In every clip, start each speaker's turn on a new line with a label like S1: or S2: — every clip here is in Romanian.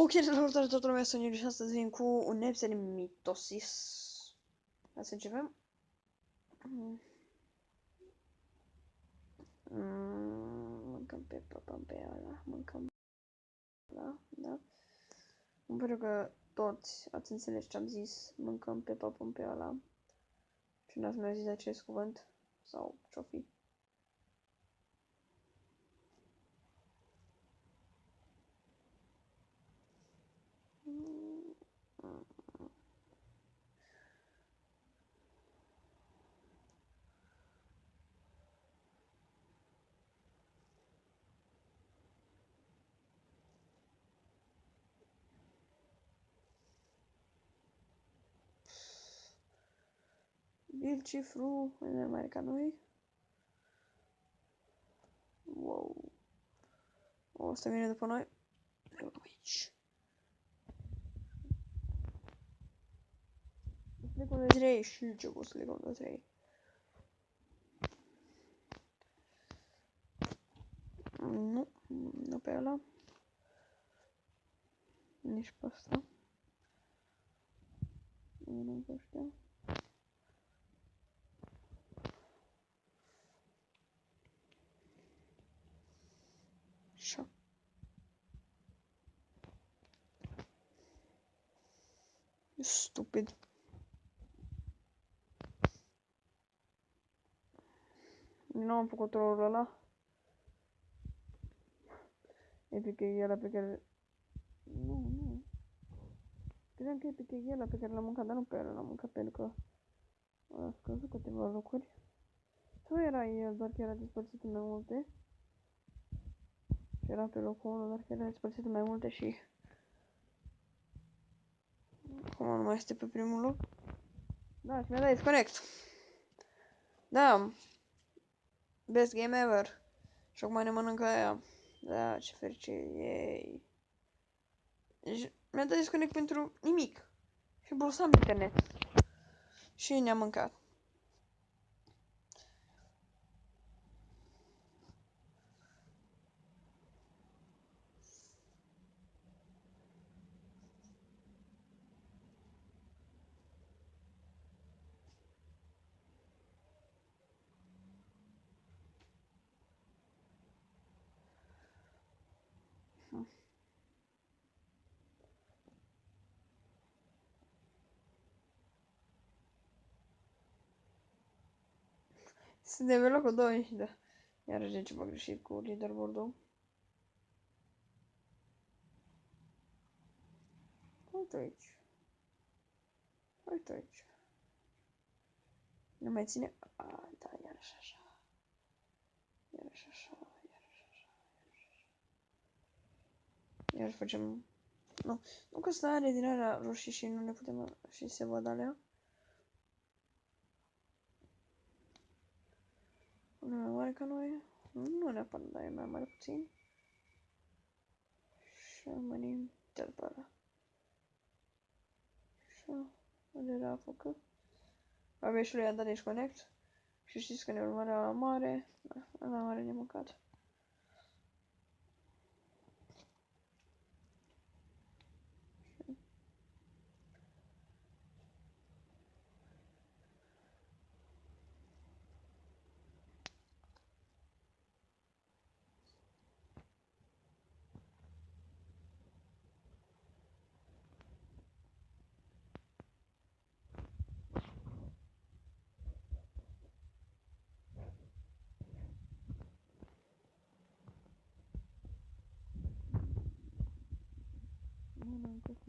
S1: Och salutare toată lumea, sunt Iulius și astăzi vin cu un episod de Mitosis. Hai să începem. Mâncăm pe ăla, mâncăm ăla, da? Îmi pare că toți ați înțeles ce am zis, mâncăm pe ăla. Și n-ați mai zis acest cuvânt, sau ce-o fi. Bill Cifru, mai mare ca noi. Wow. O să vine după noi. Aici. Secundă 3 și ce cu secundă 3. Nu pe ăla. Nici pe ăsta. Nu pe ăștia. Așa. Stupid. Nu am făcut rolul ăla. Epic e ăla pe care... Nu. Credeam că epic e ăla pe care l-am mâncat, dar nu pe ăla l-am mâncat pentru că a scăzut câteva locuri. Sau era el, doar că era despărțit în mai multe. Era pe locul 1, doar că era despărțit în mai multe și... Acum nu mai este pe primul loc. Da, și mi-a dat disconnect. Da. Best game ever. Și acum ne mănâncă aia. Da, ce fericire, yay. Deci, mi-a dat disconnect pentru nimic. Și brosam internet. Și ne-am mâncat. Suntem pe locul 2, da. Iarăși de ceva greșit cu leaderboard-ul. Uite aici. Uite aici. Nu mai ține? A, da, iarăși așa. Iarăși așa, iarăși așa, iarăși așa. Iarăși facem... Nu că ăsta are din alea roșii și nu ne putem... și se văd alea. Nu e mai mare ca noi. Nu neapărat, dar e mai mare puțin. Și rămânim tălpără. Așa. Unde era făcut? Abeșului a dat disconnect. Și știți că ne urmărea la mare. Da, la mare ne-a mâncat.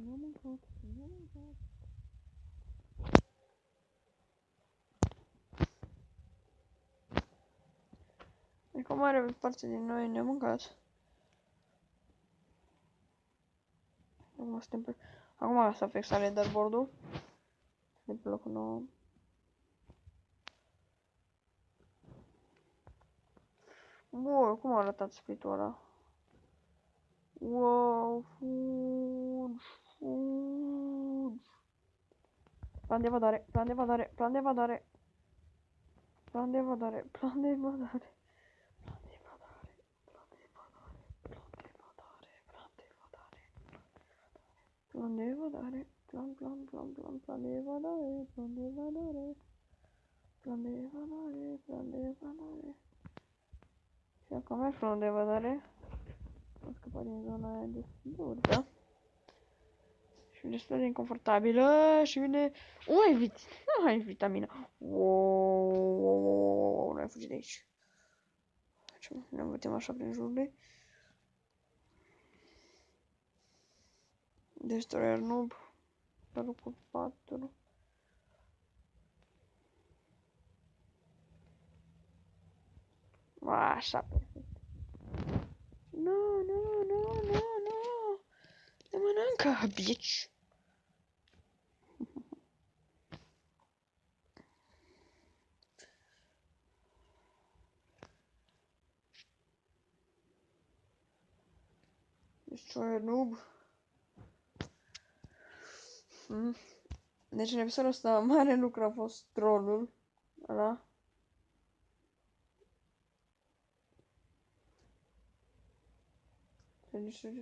S1: Nu am mâncat. E că o mare parte din noi ne-am mâncat. Acum s-a fixat leaderboard-ul. De pe locul 9. Wow, cum a arătat split-ul ăla? Wow, fugi. Plan de evadare, plan de evadare, plan de evadare. Plan de evadare, plan de evadare. Plan de evadare, plan de evadare, plan de evadare, plan de evadare. Plan de evadare. Plan de evadare. Plan de evadare. Plan de evadare. Și acum mai plan de evadare. Am scăpat din zona aia de burdă. Și destul de inconfortabilă și vine... Hai vitamina! Wow, n-ai fugit de aici. Ne învățăm așa prin jurul lui. Destroyer noob. Pe locul 4. Așa, perfect. Nu. Ne mănâncă, bitch. Destroyer noob. Deci în episodul ăsta mare lucru a fost trollul ăla.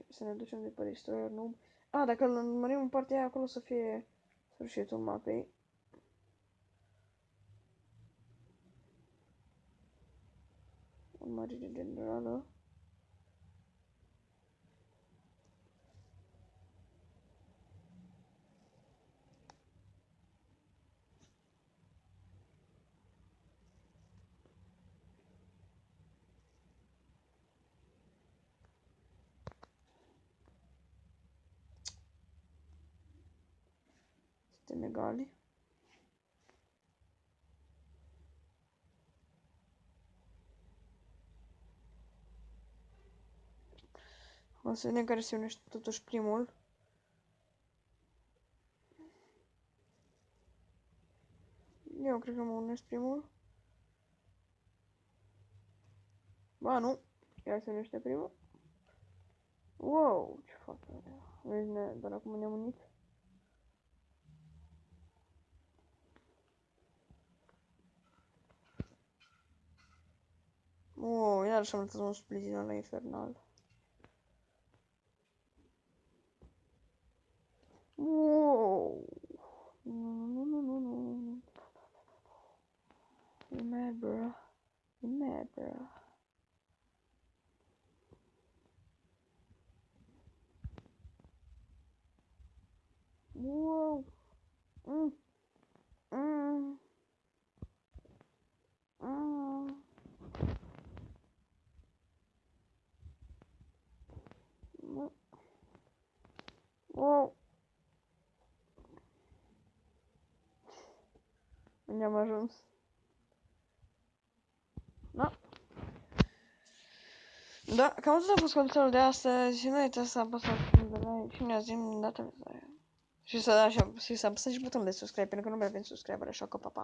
S1: Să ne ducem de pe Destroyer noob. Dacă îl urmărim în partea aia acolo să fie sfârșitul mapei. Urmărire generală. Suntem egali. O să vedem care se unește totuși primul. Eu cred că mă unesc primul. Ba, nu. Iar se unește primul. Wow, ce fac ăia? Vezi, dar acum ne-am unit. Wow, iar și-am lăsat un split din ăla infernal. Wow. Nu. You're mad, bro. You're mad, bro. Wow. Wow. Unde am ajuns? Da, cam atât a fost capitolul de astăzi și nu uitați să apăsați de like și ne auzim data viitoare. Și să apăsați și butonul de subscribe pentru că nu mai avem subscriberi, așa că pa.